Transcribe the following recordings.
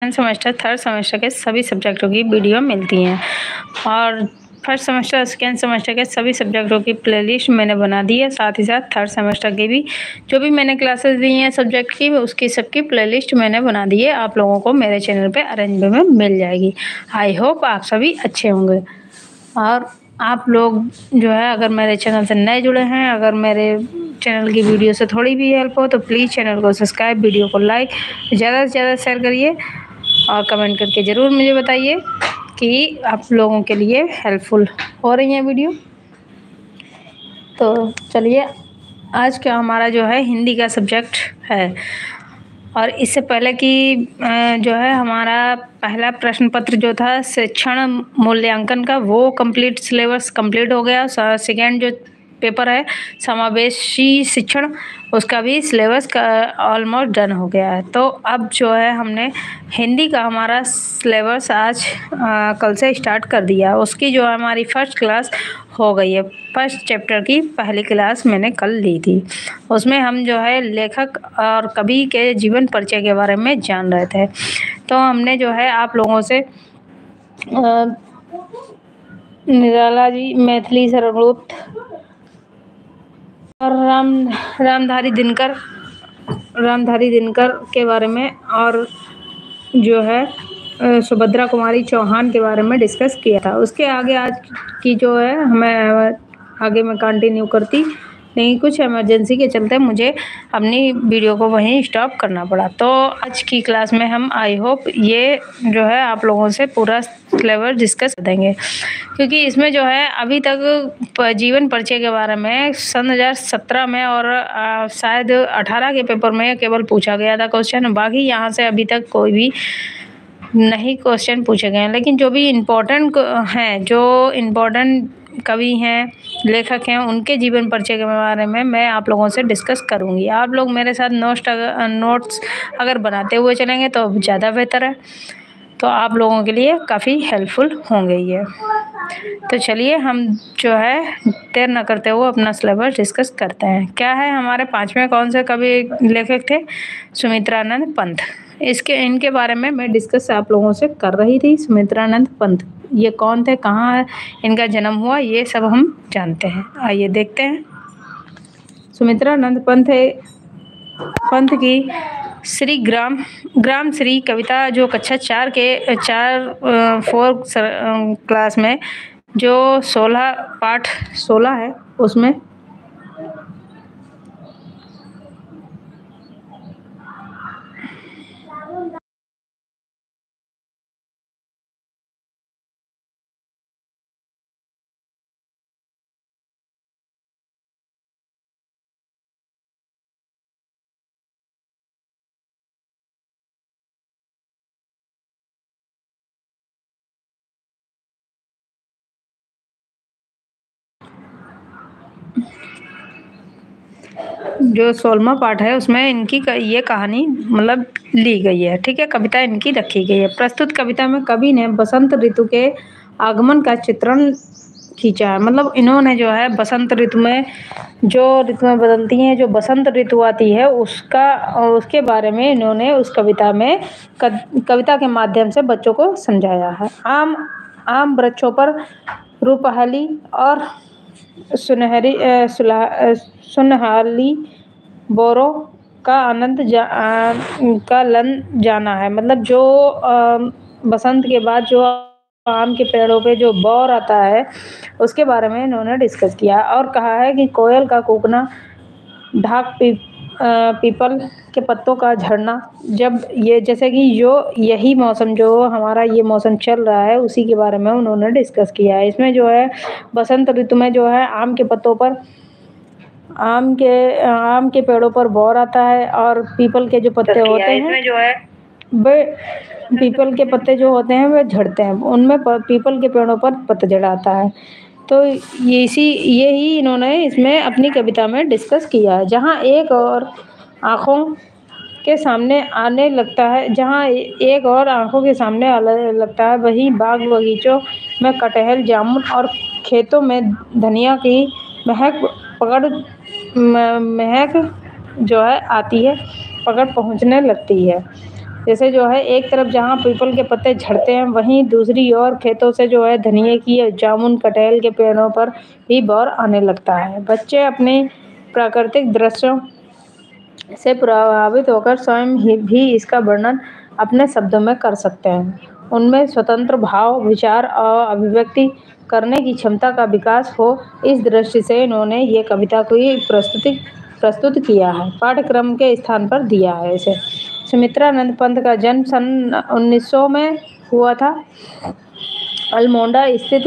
Second semester, third semester के सभी सब्जेक्टों की वीडियो मिलती हैं और फर्स्ट सेमेस्टर, सेकंड सेमेस्टर के सभी सब्जेक्टों की प्लेलिस्ट मैंने बना दी है। साथ ही साथ थर्ड सेमेस्टर की भी जो भी मैंने क्लासेस दी हैं सब्जेक्ट की, उसकी सबकी प्लेलिस्ट मैंने बना दी है। आप लोगों को मेरे चैनल पे अरेंज में मिल जाएगी। आई होप आप सभी अच्छे होंगे। और आप लोग जो है अगर मेरे चैनल से नए जुड़े हैं, अगर मेरे चैनल की वीडियो से थोड़ी भी हेल्प हो तो प्लीज़ चैनल को सब्सक्राइब, वीडियो को लाइक, ज़्यादा से ज़्यादा शेयर करिए और कमेंट करके ज़रूर मुझे बताइए कि आप लोगों के लिए हेल्पफुल हो रही है वीडियो। तो चलिए, आज का हमारा जो है हिंदी का सब्जेक्ट है और इससे पहले कि जो है हमारा पहला प्रश्न पत्र जो था शिक्षण मूल्यांकन का, वो कंप्लीट सिलेबस कंप्लीट हो गया। सेकेंड जो पेपर है समावेशी शिक्षण, उसका भी सिलेबस का ऑलमोस्ट डन हो गया है। तो अब जो है हमने हिंदी का हमारा सिलेबस आज कल से स्टार्ट कर दिया। उसकी जो हमारी फर्स्ट क्लास हो गई है। फर्स्ट चैप्टर की पहली क्लास मैंने कल ली थी। उसमें हम जो है लेखक और कवि के जीवन परिचय के बारे में जान रहे थे। तो हमने जो है आप लोगों से निराला जी, मैथिली सर्वरूप और रामधारी दिनकर के बारे में और जो है सुभद्रा कुमारी चौहान के बारे में डिस्कस किया था। उसके आगे आज की जो है हमें आगे मैं कंटिन्यू करती नहीं, कुछ इमरजेंसी के चलते मुझे अपनी वीडियो को वहीं स्टॉप करना पड़ा। तो आज की क्लास में हम आई होप ये जो है आप लोगों से पूरा सिलेबस डिस्कस कर देंगे, क्योंकि इसमें जो है अभी तक जीवन परिचय के बारे में सन 2017 में और शायद 18 के पेपर में केवल पूछा गया था क्वेश्चन। बाकी यहाँ से अभी तक कोई भी नहीं क्वेश्चन पूछे गए हैं। लेकिन जो भी इम्पोर्टेंट हैं, जो इम्पोर्टेंट कवि हैं, लेखक हैं, उनके जीवन परिचय के बारे में मैं आप लोगों से डिस्कस करूंगी। आप लोग मेरे साथ नोट्स अगर बनाते हुए चलेंगे तो ज़्यादा बेहतर है, तो आप लोगों के लिए काफ़ी हेल्पफुल होंगे ये। तो चलिए हम जो है देर न करते हुए अपना सिलेबस डिस्कस करते हैं। क्या है हमारे पांचवें कौन से कवि लेखक थे? सुमित्रानंद पंत। इनके बारे में मैं डिस्कस आप लोगों से कर रही थी। सुमित्रानंद पंत ये कौन थे, कहाँ इनका जन्म हुआ, ये सब हम जानते हैं। आइए देखते हैं। सुमित्रानंद पंत की श्री ग्राम श्री कविता जो कक्षा 4 के 4 क्लास में जो 16 पाठ 16 है, उसमें जो 16वां पाठ है उसमें इनकी ये कहानी मतलब ली गई है। ठीक है, कविता इनकी रखी गई है। प्रस्तुत कविता में कवि ने बसंत ऋतु के आगमन का चित्रण खींचा है। मतलब इन्होंने जो है बसंत ऋतु में जो ऋतुएं बदलती हैं, जो बसंत ऋतु आती है, उसके बारे में इन्होंने उस कविता में कविता के माध्यम से बच्चों को समझाया है। आम वृक्षों पर रूपहली और सुनहली बोरों का आनंद जाना है। मतलब जो बसंत के बाद जो आम के पेड़ों पे जो बौर आता है, उसके बारे में इन्होंने डिस्कस किया और कहा है कि कोयल का कूकना, पीपल के पत्तों का झड़ना, जब ये जैसे कि जो यही मौसम जो हमारा ये मौसम चल रहा है, उसी के बारे में उन्होंने डिस्कस किया है। इसमें जो है बसंत ऋतु में जो है आम के पत्तों पर आम के पेड़ों पर बौर आता है और पीपल के जो पत्ते होते हैं, इसमें जो है वे पीपल के पत्ते जो होते हैं वे झड़ते हैं, उनमें पीपल के पेड़ों पर पतझड़ आता है। तो यही इन्होंने इसमें अपनी कविता में डिस्कस किया है। जहाँ एक और आँखों के सामने आने लगता है, जहाँ एक और आँखों के सामने आने लगता है, वहीं बाग बगीचों में कटहल, जामुन और खेतों में धनिया की महक जो है आती है, पकड़ पहुँचने लगती है। जैसे जो है एक तरफ जहाँ पीपल के पत्ते झड़ते हैं, वहीं दूसरी ओर खेतों से जो है धनिये की, जामुन, कटहल के पेड़ों पर भी बौर आने लगता है। बच्चे अपने प्राकृतिक दृश्यों से प्रभावित होकर स्वयं ही भी इसका वर्णन अपने शब्दों में कर सकते हैं। उनमें स्वतंत्र भाव, विचार और अभिव्यक्ति करने की क्षमता का विकास हो, इस दृष्टि से इन्होंने ये कविता को ही प्रस्तुत किया है, पाठ्यक्रम के स्थान पर दिया है इसे। सुमित्रानंद पंत का जन्म सन 1900 में हुआ था। अल्मोड़ा स्थित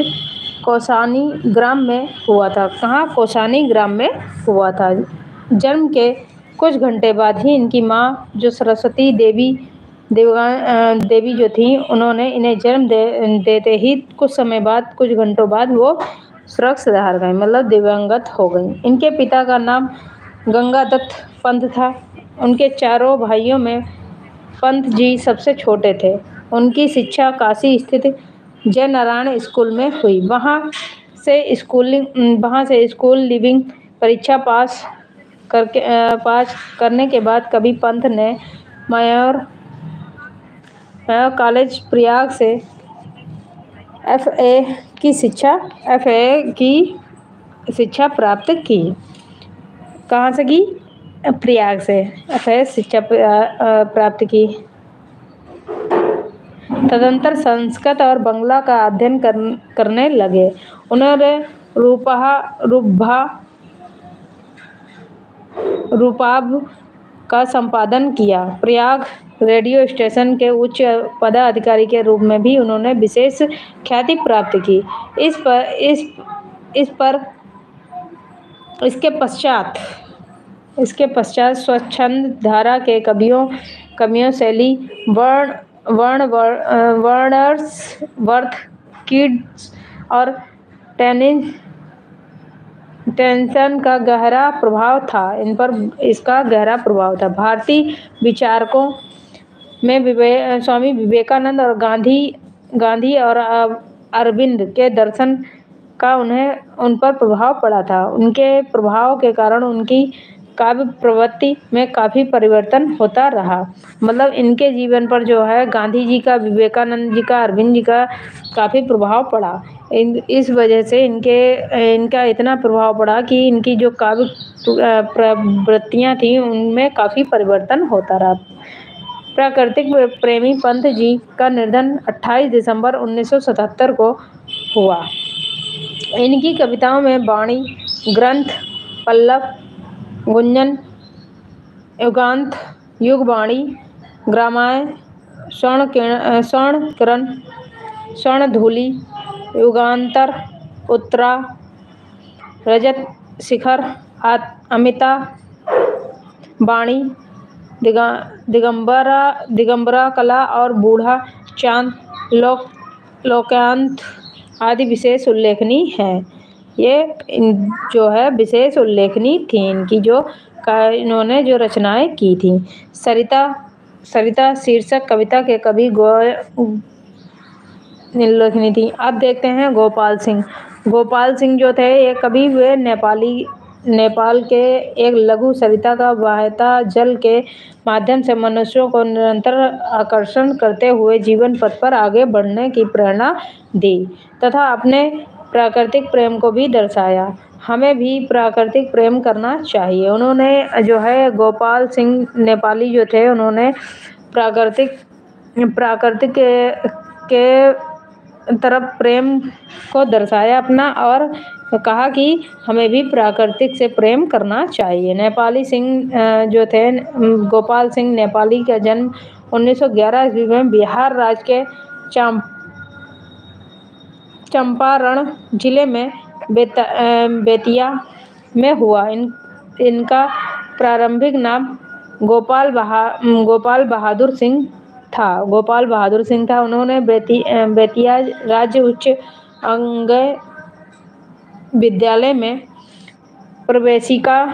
कौसानी ग्राम में हुआ था। कहाँ? कौसानी ग्राम में हुआ था। जन्म के कुछ घंटे बाद ही इनकी माँ, जो सरस्वती देवी जो थी, उन्होंने इन्हें जन्म देते ही कुछ समय बाद, कुछ घंटों बाद वो स्वर्ग सिधार गए, मतलब दिवंगत हो गई। इनके पिता का नाम गंगादत्त पंत था। उनके चारों भाइयों में पंत जी सबसे छोटे थे। उनकी शिक्षा काशी स्थित जय नारायण स्कूल में हुई। वहाँ से स्कूल लिविंग परीक्षा पास करने के बाद कभी पंत ने मायर कॉलेज प्रयाग से एफए की शिक्षा प्राप्त की। कहाँ से की? प्रयाग से एफए शिक्षा प्राप्त की। तदंतर संस्कृत और बंगला का अध्ययन करने लगे। उन्होंने रूपाभ का संपादन किया। प्रयाग रेडियो स्टेशन के उच्च पदाधिकारी के रूप में भी उन्होंने विशेष ख्याति प्राप्त की। इसके पश्चात स्वच्छंद धारा के कवियों शैली वर्ड्सवर्थ, कीट्स और टेनिसन का गहरा प्रभाव था। इन पर इसका गहरा प्रभाव था। भारतीय विचारकों में स्वामी विवेकानंद और गांधी और अरविंद के दर्शन का उन पर प्रभाव पड़ा था। उनके प्रभाव के कारण उनकी काव्य प्रवृत्ति में काफ़ी परिवर्तन होता रहा। मतलब इनके जीवन पर जो है गांधी जी का, विवेकानंद जी का, अरविंद जी का काफ़ी प्रभाव पड़ा। इस वजह से इनका इतना प्रभाव पड़ा कि इनकी जो काव्य प्रवृत्तियाँ थीं, उनमें काफ़ी परिवर्तन होता रहा। प्राकृतिक प्रेमी पंत जी का निधन 28 दिसंबर 1977 को हुआ। इनकी कविताओं में वाणी, ग्रंथ, पल्लव, गुंजन, युगांत, युगवाणी, ग्रामाय, स्वर्णकिरण, स्वर्णधूलि, युगांतर, उत्तरा, रजत शिखर, अमिता वाणी, दिगंबरा कला और बूढ़ा चांद, लोकांत आदि विशेष उल्लेखनीय हैं। ये जो है विशेष उल्लेखनीय थी इनकी, इन्होंने जो रचनाएं की थी। सरिता शीर्षक कविता के कवि उल्लेखनीय थी। अब देखते हैं गोपाल सिंह। गोपाल सिंह जो थे ये कवि, वे नेपाल के एक लघु सरिता का बहता जल के माध्यम से मनुष्यों को निरंतर आकर्षण करते हुए जीवन पथ पर आगे बढ़ने की प्रेरणा दी तथा अपने प्राकृतिक प्रेम को भी दर्शाया। हमें भी प्राकृतिक प्रेम करना चाहिए। उन्होंने जो है गोपाल सिंह नेपाली जो थे, उन्होंने प्राकृतिक के तरफ प्रेम को दर्शाया अपना, और कहा कि हमें भी प्राकृतिक से प्रेम करना चाहिए। नेपाली सिंह जो थे, गोपाल सिंह नेपाली का जन्म 1911 ईस्वी में बिहार राज्य के चंपारण जिले में बेतिया में हुआ। इनका प्रारंभिक नाम गोपाल बहादुर सिंह था। उन्होंने बेतिया राज्य उच्च अंग विद्यालय में प्रवेशिका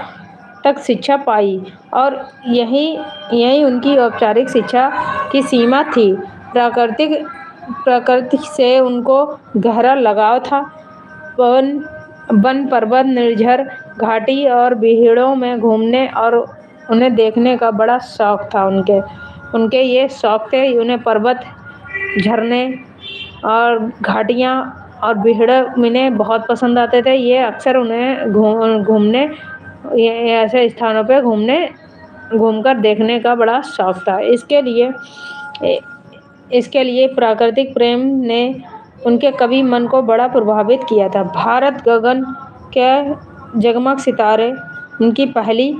तक शिक्षा पाई और यही उनकी औपचारिक शिक्षा की सीमा थी। प्रकृति से उनको गहरा लगाव था। वन पर्वत, निर्झर घाटी और बीहड़ों में घूमने और उन्हें देखने का बड़ा शौक था उनके। उनके ये शौक थे। उन्हें पर्वत, झरने और घाटियाँ और बिहड़ मिने बहुत पसंद आते थे। ये अक्सर उन्हें घूमने ये ऐसे स्थानों पे घूमकर देखने का बड़ा शौक था। इसके लिए प्राकृतिक प्रेम ने उनके कवि मन को बड़ा प्रभावित किया था। भारत गगन के जगमग सितारे उनकी पहली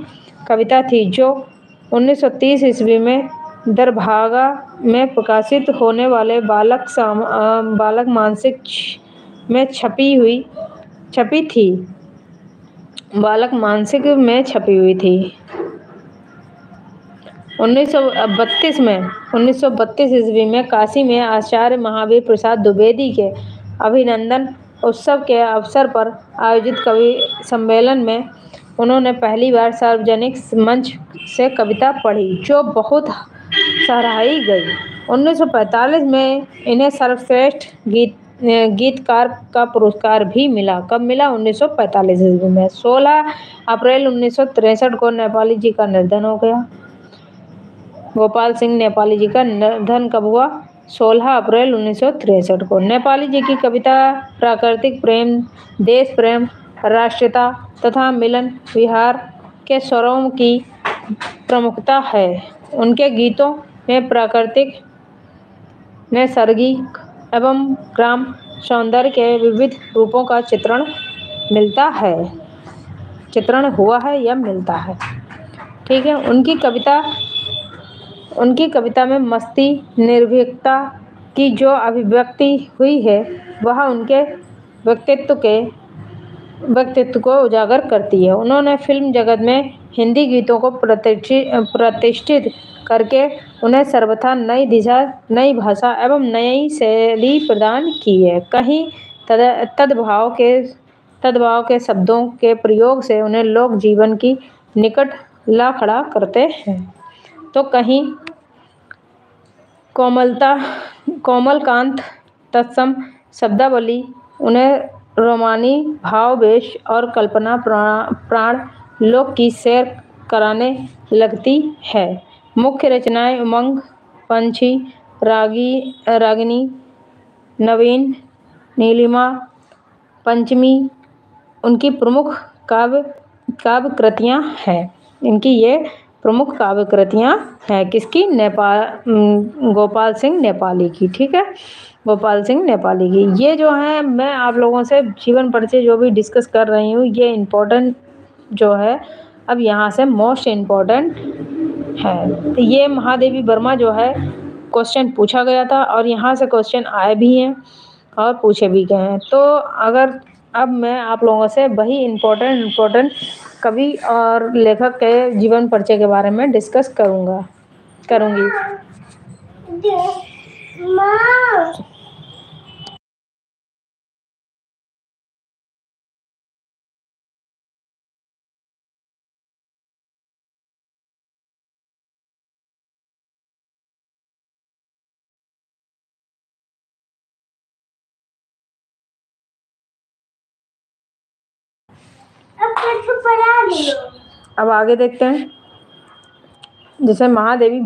कविता थी, जो 1930 ईस्वी में दरभंगा में प्रकाशित होने वाले बालक मानसिक में छपी थी। बालक मानसिक में छपी हुई थी। 1932 ईस्वी में काशी में आचार्य महावीर प्रसाद द्विवेदी के अभिनंदन उत्सव के अवसर पर आयोजित कवि सम्मेलन में उन्होंने पहली बार सार्वजनिक मंच से कविता पढ़ी, जो बहुत सराही गई। 1945 में इन्हें सर्वश्रेष्ठ गीतकार का पुरस्कार भी मिला। कब मिला? 1945 ईस्वी में। 16 अप्रैल 1963 को नेपाली जी का निधन हो गया। गोपाल सिंह नेपाली जी का निधन कब हुआ? 16 अप्रैल 1963 को। नेपाली जी की कविता प्राकृतिक प्रेम, देश प्रेम, राष्ट्रीयता तथा मिलन विहार के स्वरों की प्रमुखता है। उनके गीतों में प्रकृति, नैसर्गिक एवं ग्राम सौंदर्य के विविध रूपों का चित्रण हुआ है या मिलता है। ठीक है। उनकी कविता में मस्ती, निर्भीकता की जो अभिव्यक्ति हुई है, वह उनके व्यक्तित्व को उजागर करती है। उन्होंने फिल्म जगत में हिंदी गीतों को प्रतिष्ठित करके उन्हें सर्वथा नई दिशा, नई भाषा एवं नई शैली प्रदान की है। कहीं तद्भाव के शब्दों के प्रयोग से उन्हें लोक जीवन की निकट ला खड़ा करते हैं, तो कहीं कोमलकांत तत्सम शब्दावली उन्हें रोमानी भावावेश और कल्पना प्राण लोक की सैर कराने लगती है। मुख्य रचनाएं उमंग, पंछी, रागिनी, नवीन, नीलिमा, पंचमी उनकी प्रमुख काव्य कृतियां हैं। इनकी ये प्रमुख काव्य कृतियां हैं। किसकी? गोपाल सिंह नेपाली की। ठीक है, गोपाल सिंह नेपाली की। ये जो है, मैं आप लोगों से जीवन परिचय जो भी डिस्कस कर रही हूँ, ये इम्पोर्टेंट जो है, अब यहाँ से मोस्ट इम्पोर्टेंट है। तो ये महादेवी वर्मा जो है, क्वेश्चन पूछा गया था और यहाँ से क्वेश्चन आए भी हैं और पूछे भी गए हैं। तो अगर अब मैं आप लोगों से वही इम्पोर्टेंट कवि और लेखक के जीवन परिचय के बारे में डिस्कस करूँगी। अब आगे देखते हैं। जैसे महादेवी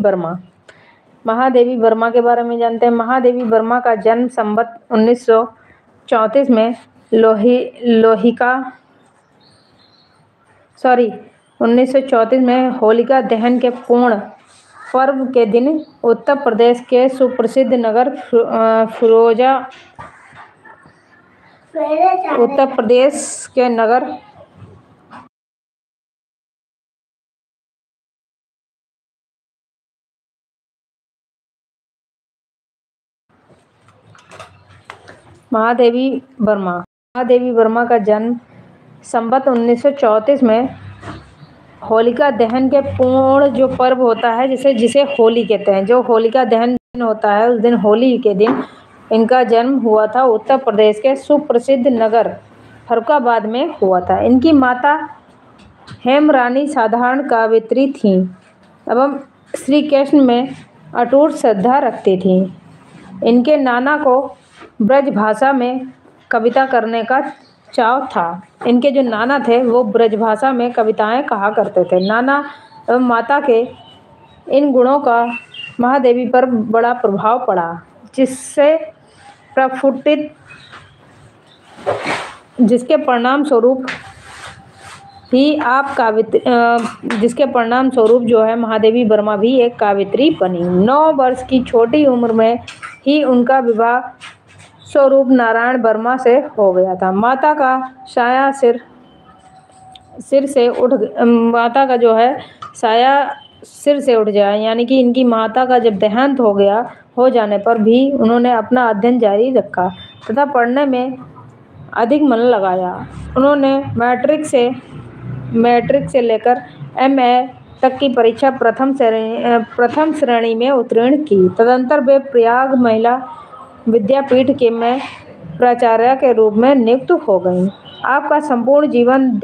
वर्मा के बारे में जानते हैं। महादेवी वर्मा का जन्म संवत 1934 में 1934 में होलिका दहन के पूर्ण पर्व के दिन उत्तर प्रदेश के सुप्रसिद्ध नगर उत्तर प्रदेश के नगर महादेवी वर्मा का जन्म संवत 1934 में होलिका दहन के पूर्ण जो पर्व होता है, जिसे होली कहते हैं, जो होलिका दहन होता है, उस दिन होली के दिन इनका जन्म हुआ था। उत्तर प्रदेश के सुप्रसिद्ध नगर फर्रुखाबाद में हुआ था। इनकी माता हेमरानी साधारण कवयित्री थीं एवं श्री कृष्ण में अटूट श्रद्धा रखती थीं। इनके नाना को ब्रज भाषा में कविता करने का चाव था। इनके जो नाना थे वो ब्रज भाषा में कविताएं कहा करते थे। नाना एवं माता के इन गुणों का महादेवी पर बड़ा प्रभाव पड़ा, जिससे प्रफुटित जिसके परिणाम स्वरूप ही आप जिसके परिणाम स्वरूप जो है महादेवी वर्मा भी एक कावित्री बनी। 9 वर्ष की छोटी उम्र में ही उनका विवाह स्वरूप नारायण वर्मा से हो गया था। माता का साया माता का जो है साया सिर से उठ जाए, यानी कि इनकी माता का जब देहांत हो जाने पर भी उन्होंने अपना अध्ययन जारी रखा तथा पढ़ने में अधिक मन लगाया। उन्होंने मैट्रिक से लेकर एमए तक की परीक्षा प्रथम श्रेणी में उत्तीर्ण की। तदंतर वे प्रयाग महिला विद्यापीठ में प्राचार्य के रूप में नियुक्त हो गईं। आपका संपूर्ण जीवन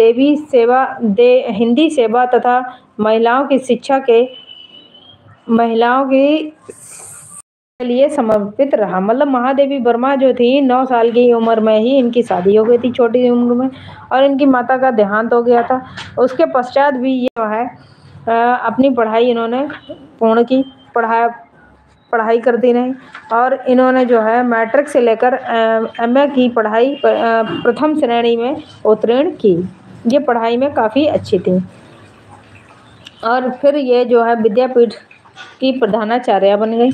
हिंदी सेवा तथा महिलाओं के लिए समर्पित रहा। मतलब महादेवी वर्मा जो थी 9 साल की उम्र में ही इनकी शादी हो गई थी, छोटी उम्र में, और इनकी माता का देहांत हो गया था। उसके पश्चात भी ये जो है अपनी पढ़ाई इन्होंने पूर्ण की, पढ़ाई करती रही और इन्होंने जो है मैट्रिक से लेकर एमए की पढ़ाई प्रथम श्रेणी में उत्तीर्ण की। ये पढ़ाई में काफ़ी अच्छी थी और फिर ये जो है विद्यापीठ की प्रधानाचार्य बन गई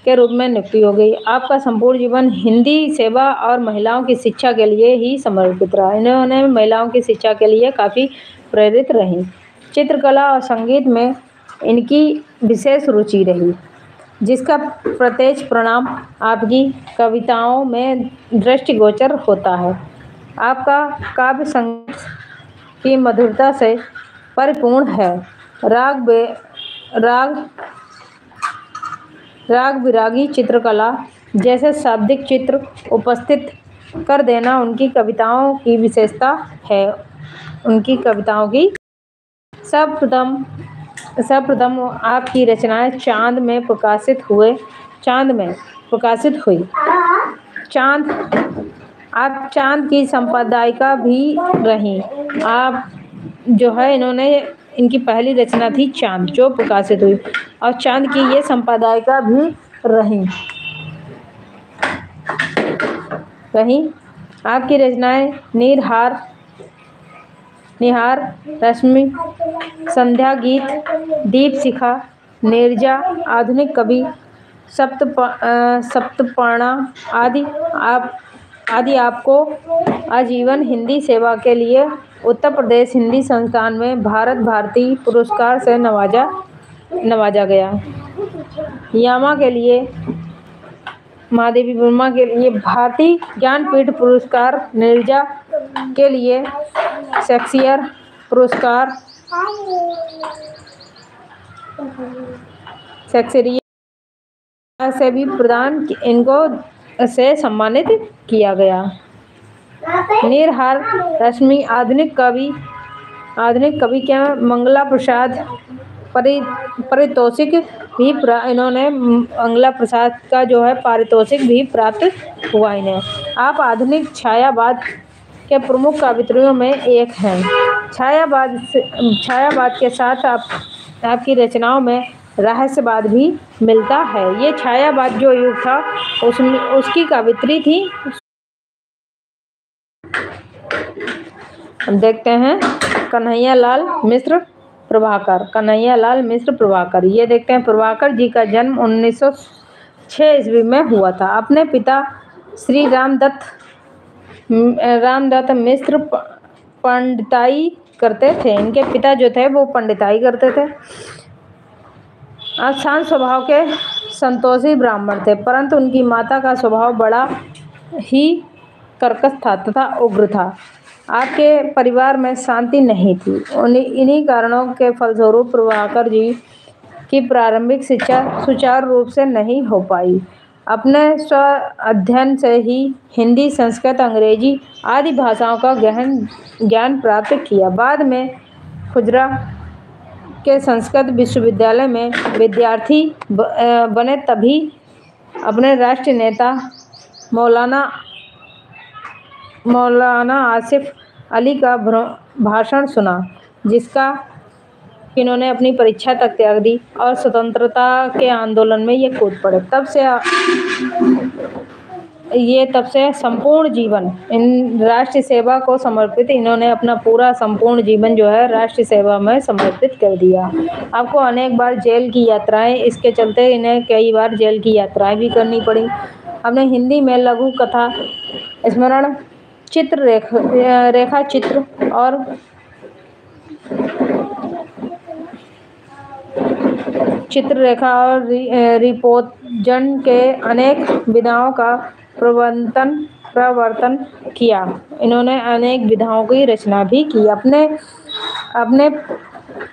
के रूप में नियुक्ति हो गई। आपका संपूर्ण जीवन हिंदी सेवा और महिलाओं की शिक्षा के लिए ही समर्पित रहा। इन्होंने महिलाओं की शिक्षा के लिए काफ़ी प्रेरित रही। चित्रकला और संगीत में इनकी विशेष रुचि रही, जिसका प्रत्यक्ष परिणाम आपकी कविताओं में दृष्टिगोचर होता है। आपका काव्य संगीत की मधुरता से परिपूर्ण है। राग विरागी चित्रकला जैसे शाब्दिक चित्र उपस्थित कर देना उनकी कविताओं की विशेषता है। उनकी कविताओं की सर्वप्रथम आपकी रचनाएं चांद में प्रकाशित हुई। आप चांद की संपादिका भी रहीं। आप जो है इनकी पहली रचना थी चांद, जो प्रकाशित हुई, और चांद की ये संपादिका भी रहीं। आपकी रचनाएं निहार, रश्मि, संध्या गीत, दीप शिखा, नीरजा, आधुनिक कवि, सप्तपर्णा आदि आपको आजीवन हिंदी सेवा के लिए उत्तर प्रदेश हिंदी संस्थान में भारत भारती पुरस्कार से नवाजा गया। यामा के लिए महादेवी वर्मा के लिए भारतीय ज्ञानपीठ पुरस्कार, नीरजा के लिए शेक्सपियर पुरस्कार से भी इनको से सम्मानित किया गया। नीरहार रश्मि आधुनिक कवि के मंगला प्रसाद पारितोषिक भी इन्होंने मंगला प्रसाद का जो है पारितोषिक भी प्राप्त हुआ इन्हें। आप आधुनिक छायावाद के प्रमुख कवित्रियों में एक हैं। छायावाद के साथ आपकी रचनाओं में रहस्यवाद भी मिलता है। ये छायावाद जो युग था उसकी कवित्री थी। हम देखते हैं कन्हैयालाल मिश्र प्रभाकर। ये देखते हैं प्रभाकर जी का जन्म 1906 ईस्वी में हुआ था। अपने पिता श्री रामदत्त मिश्र पंडिताई करते थे। इनके पिता जो थे वो पंडिताई करते थे। शांत स्वभाव के संतोषी ब्राह्मण थे, परंतु उनकी माता का स्वभाव बड़ा ही कर्कश था तथा उग्र था। आपके परिवार में शांति नहीं थी। इन्हीं कारणों के फलस्वरूप प्रभाकर जी की प्रारंभिक शिक्षा सुचारू रूप से नहीं हो पाई। अपने स्व अध्ययन से ही हिंदी, संस्कृत, अंग्रेजी आदि भाषाओं का गहन ज्ञान प्राप्त किया। बाद में खुजरा के संस्कृत विश्वविद्यालय में विद्यार्थी बने, तभी अपने राष्ट्रीय नेता मौलाना आसिफ अली का भाषण सुना, जिसका इन्होंने अपनी परीक्षा तक त्याग दी और स्वतंत्रता के आंदोलन में ये कूद पड़े। तब से संपूर्ण जीवन इन राष्ट्र सेवा को समर्पित, इन्होंने अपना पूरा संपूर्ण जीवन जो है राष्ट्र सेवा में समर्पित कर दिया। आपको अनेक बार जेल की यात्राएं, इसके चलते इन्हें कई बार जेल की यात्राएं भी करनी पड़ी। हमने हिंदी में लघु कथा, स्मरण चित्र, रेखा चित्र और चित्ररेखा और रिपोर्टजन के अनेक विधाओं का प्रवर्तन किया। इन्होंने अनेक विधाओं की रचना भी की। अपने अपने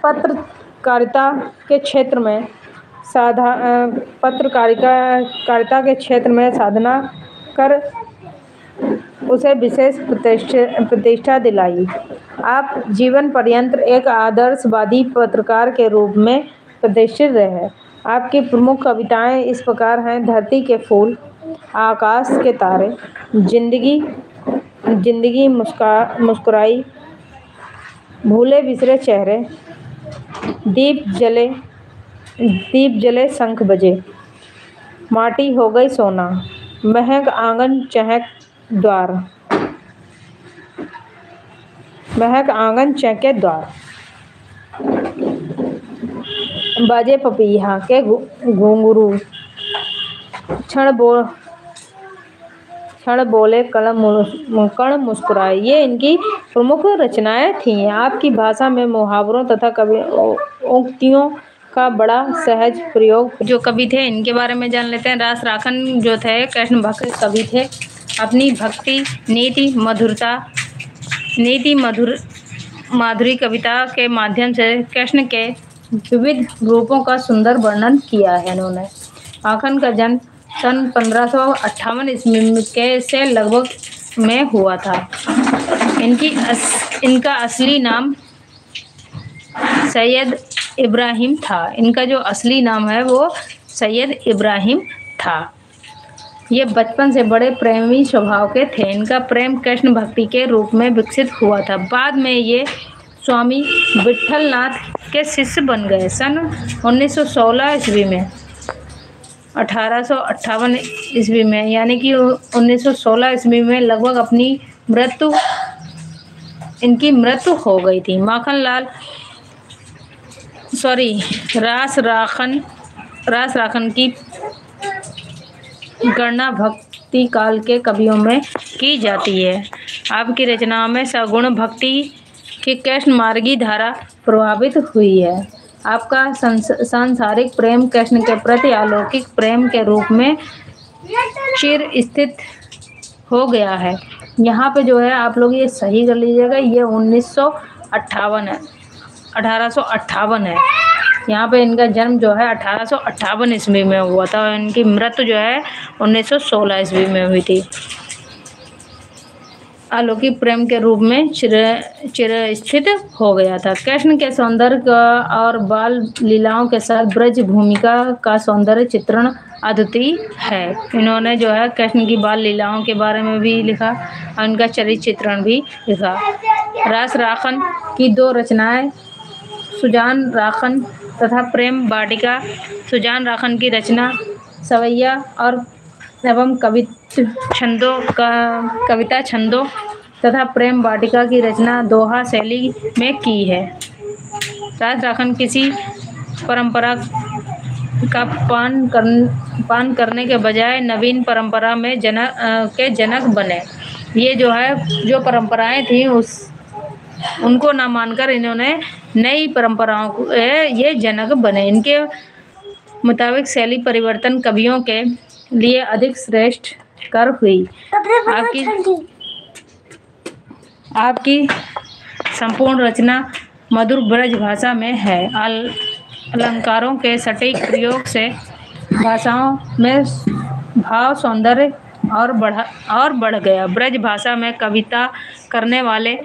पत्रकारिता के क्षेत्र में पत्रकारिता के क्षेत्र में साधना कर उसे विशेष प्रतिष्ठा दिलाई। आप जीवन पर्यंत एक आदर्शवादी पत्रकार के रूप में प्रतिष्ठित रहे। आपकी प्रमुख कविताएं इस प्रकार हैं: धरती के फूल, आकाश के तारे, जिंदगी जिंदगी मुस्कुराई, भूले बिसरे चेहरे, दीप जले शंख बजे, माटी हो गई सोना, महक आंगन चहके द्वार, बाजे पपीहा के घुंघरू, क्षण बोले कण मुस्कुराए। ये इनकी प्रमुख रचनाएं थीं। आपकी भाषा में मुहावरों तथा उक्तियों का बड़ा सहज प्रयोग। जो कवि थे इनके बारे में जान लेते हैं। रास राखन जो थे कृष्ण भक्त कवि थे। अपनी भक्ति, माधुरी कविता के माध्यम से कृष्ण के विविध रूपों का सुंदर वर्णन किया है इन्होंने। माखन का जन्म सन 1558 ईस्वी के से लगभग में हुआ था। इनका असली नाम सैयद इब्राहिम था। इनका जो असली नाम है वो सैयद इब्राहिम था। ये बचपन से बड़े प्रेमी स्वभाव के थे। इनका प्रेम कृष्ण भक्ति के रूप में विकसित हुआ था। बाद में ये स्वामी विट्ठलनाथ के शिष्य बन गए। सन 1916 ईस्वी में 1858 ईस्वी में यानी कि 1916 ईस्वी में लगभग इनकी मृत्यु हो गई थी। रास राखन की गणना भक्ति काल के कवियों में की जाती है। आपकी रचनाओं में सगुण भक्ति की कृष्ण मार्गी धारा प्रभावित हुई है। आपका सांसारिक प्रेम कृष्ण के प्रति अलौकिक प्रेम के रूप में चिर स्थित हो गया है। यहाँ पे जो है आप लोग ये सही कर लीजिएगा, ये 1958 है, 1858 है। यहाँ पे इनका जन्म जो है 1858 ईस्वी में हुआ था और इनकी मृत्यु जो है 1916 ईस्वी में हुई थी। अलौकिक प्रेम के रूप में चिर स्थित हो गया था। कृष्ण के सौंदर्य और बाल लीलाओं के साथ ब्रज भूमिका का सौंदर्य चित्रण अद्वितीय है। इन्होंने जो है कृष्ण की बाल लीलाओं के बारे में भी लिखा और उनका चरित्र चित्रण भी लिखा। रास राखन की दो रचनाएं सुजान राखन तथा प्रेम वाटिका। सुजान राखन की रचना सवैया और एवं कविता छंदों तथा प्रेम वाटिका की रचना दोहा शैली में की है। रास राखन किसी परंपरा का पान करने के बजाय नवीन परंपरा में जनक बने। ये जो है जो परंपराएं थी उनको ना मानकर इन्होंने नई परंपराओं को ये जनक बने। इनके मुताबिक शैली परिवर्तन कवियों के लिए अधिक श्रेष्ठ कर हुई। आपकी संपूर्ण रचना मधुर ब्रज भाषा में है। अलंकारों के सटीक प्रयोग से भाषाओं में भाव सौंदर्य और बढ़ गया। ब्रज भाषा में कविता करने वाले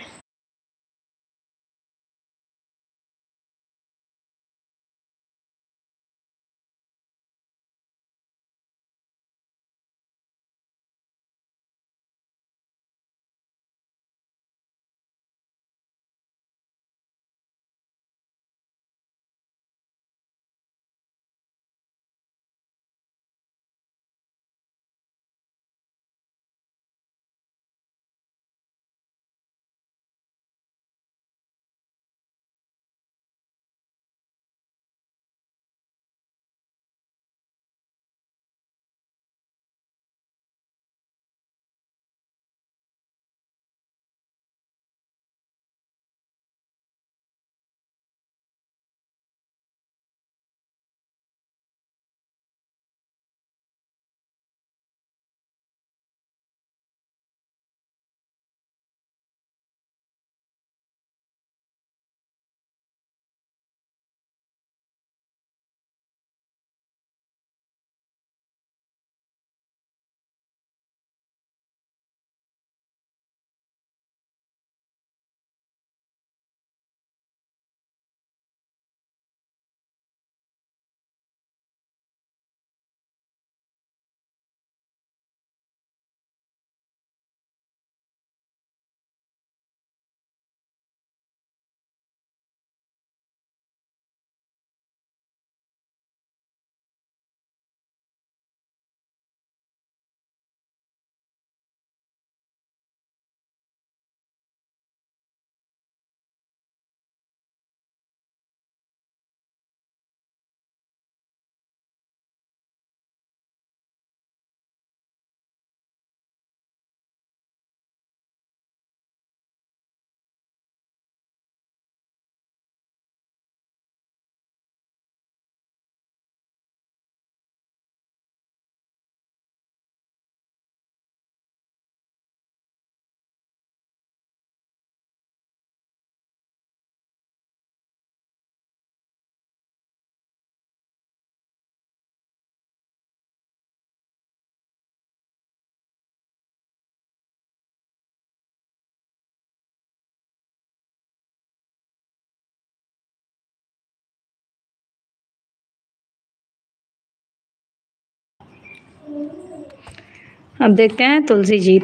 अब देखते हैं तुलसी जी।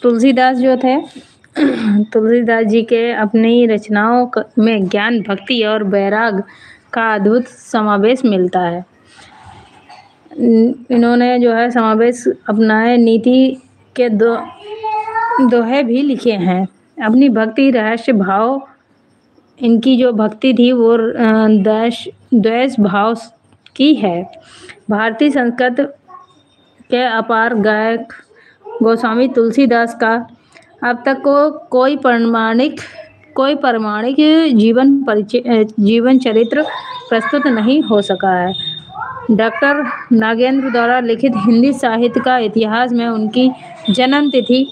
तुलसीदास जो थे तुलसीदास जी के अपनी रचनाओं में ज्ञान, भक्ति और वैराग का अद्भुत समावेश मिलता है। इन्होंने जो है समावेश अपनाए, नीति के दोहे भी लिखे हैं। अपनी भक्ति, रहस्य भाव, इनकी जो भक्ति थी वो द्वेष भाव की है। भारतीय संस्कृत के अपार गायक गोस्वामी तुलसीदास का अब तक को कोई प्रमाणिक जीवन चरित्र प्रस्तुत नहीं हो सका है। डॉक्टर नागेंद्र द्वारा लिखित हिंदी साहित्य का इतिहास में उनकी जन्म तिथि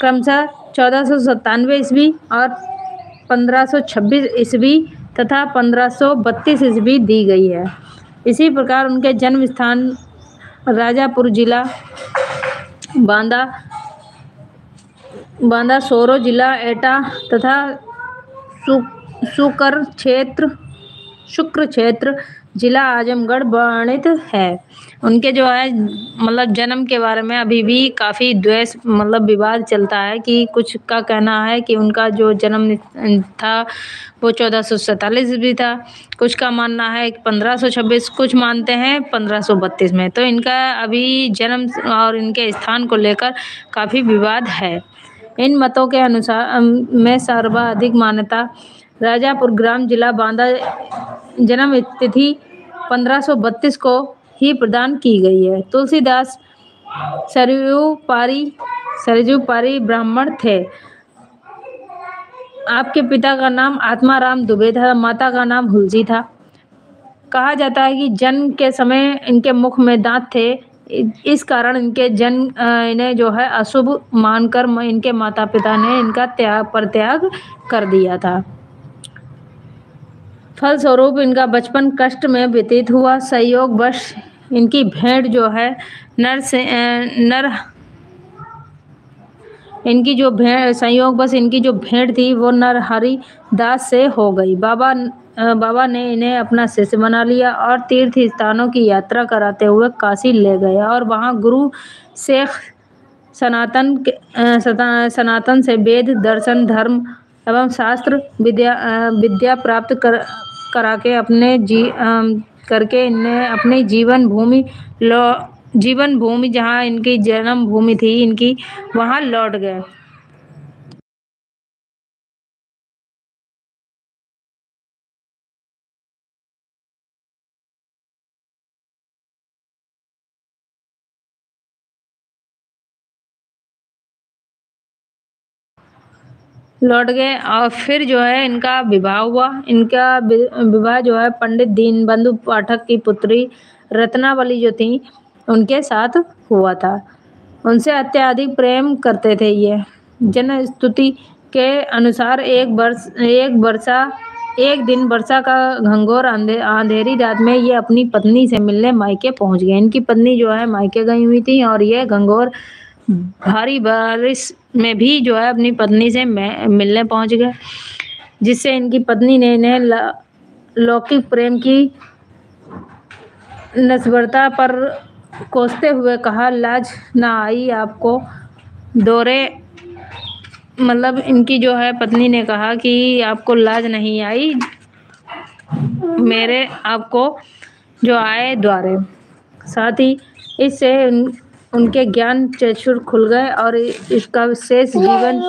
क्रमशः 1497 ईस्वी और 1526 ईस्वी तथा 1532 ईस्वी दी गई है। इसी प्रकार उनके जन्म स्थान राजापुर जिला बांदा बांदा सोरो जिला एटा तथा सुकर क्षेत्र शुक्र क्षेत्र जिला आजमगढ़ वर्णित है। उनके जो है मतलब जन्म के बारे में अभी भी काफ़ी द्वेष मतलब विवाद चलता है कि कुछ का कहना है कि उनका जो जन्म था वो 1447 ईस्वी था, कुछ का मानना है 1526, कुछ मानते हैं 1532 में। तो इनका अभी जन्म और इनके स्थान को लेकर काफ़ी विवाद है। इन मतों के अनुसार में सर्वाधिक मान्यता राजापुर ग्राम जिला बांदा जन्म तिथि 1532 को ही प्रदान की गई है। तुलसीदास सरयू पारी ब्राह्मण थे। आपके पिता का नाम आत्माराम दुबे था, माता का नाम हुलसी था। कहा जाता है कि जन्म के समय इनके मुख में दांत थे। इस कारण इन्हें जो है अशुभ मानकर इनके माता पिता ने इनका परित्याग कर दिया था। फलस्वरूप इनका बचपन कष्ट में व्यतीत हुआ। संयोगवश इनकी भेंट जो है नर से नर इनकी जो भेंट संयोगवश इनकी जो भेंट थी वो नरहरि दास से हो गई। बाबा ने इन्हें अपना शिष्य बना लिया और तीर्थ स्थानों की यात्रा कराते हुए काशी ले गए और वहां गुरु शेख सनातन से वेद, दर्शन, धर्म एवं शास्त्र विद्या प्राप्त करा के करके इन्हें अपनी जीवन भूमि जहाँ इनकी जन्म भूमि थी इनकी, वहाँ लौट गए। और फिर जो है इनका विवाह हुआ। इनका विवाह जो है पंडित दीनबंधु पाठक की पुत्री रत्नावली जो थी उनके साथ हुआ था। उनसे अत्यधिक प्रेम करते थे ये। जन स्तुति के अनुसार एक दिन वर्षा का घंघोर अंधेरी रात में ये अपनी पत्नी से मिलने मायके पहुंच गए। इनकी पत्नी जो है मायके गई हुई थी और ये घंघोर भारी बारिश में भी जो है अपनी पत्नी से मिलने पहुंच गए, जिससे इनकी पत्नी ने इन्हें लौकिक प्रेम की नस्बरता पर कोसते हुए कहा, लाज ना आई आपको दौरे मतलब इनकी जो है पत्नी ने कहा कि आपको लाज नहीं आई मेरे आपको जो आए द्वारे। साथ ही इससे उनके ज्ञान चक्षुर खुल गए और इसका शेष जीवन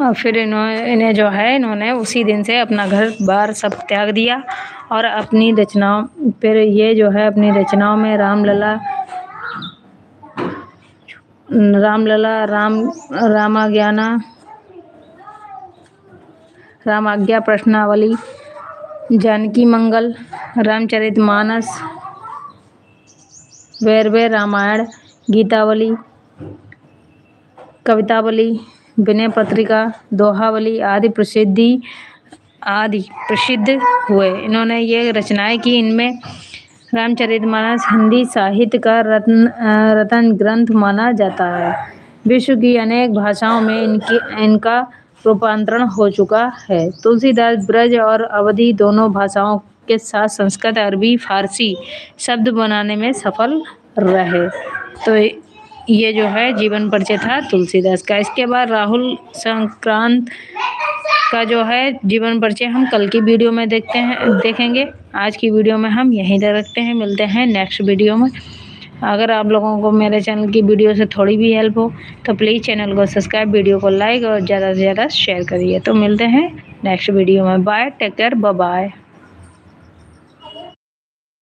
और फिर इन्हें जो है इन्होंने उसी दिन से अपना घर बार सब त्याग दिया और अपनी रचनाओं फिर ये जो है अपनी रचनाओं में रामलला रामाज्ञाना रामाज्ञा प्रश्नावली, जानकी मंगल, रामचरितमानस, वैरवे रामायण, गीतावली, कवितावली, विनय पत्रिका, दोहावली आदि प्रसिद्ध हुए। इन्होंने ये रचनाएं की। इनमें रामचरितमानस हिंदी साहित्य का रत्न ग्रंथ माना जाता है। विश्व की अनेक भाषाओं में इनका रूपांतरण हो चुका है। तुलसीदास ब्रज और अवधी दोनों भाषाओं के साथ संस्कृत, अरबी, फारसी शब्द बनाने में सफल रहे। तो ये जो है जीवन परिचय था तुलसीदास का। इसके बाद राहुल संक्रांत का जो है जीवन परिचय हम कल की वीडियो में देखेंगे। आज की वीडियो में हम यहीं तक रखते हैं, मिलते हैं नेक्स्ट वीडियो में। अगर आप लोगों को मेरे चैनल की वीडियो से थोड़ी भी हेल्प हो तो प्लीज़ चैनल को सब्सक्राइब, वीडियो को लाइक और ज़्यादा से ज़्यादा शेयर करिए। तो मिलते हैं नेक्स्ट वीडियो में। Bye, take care, bye bye.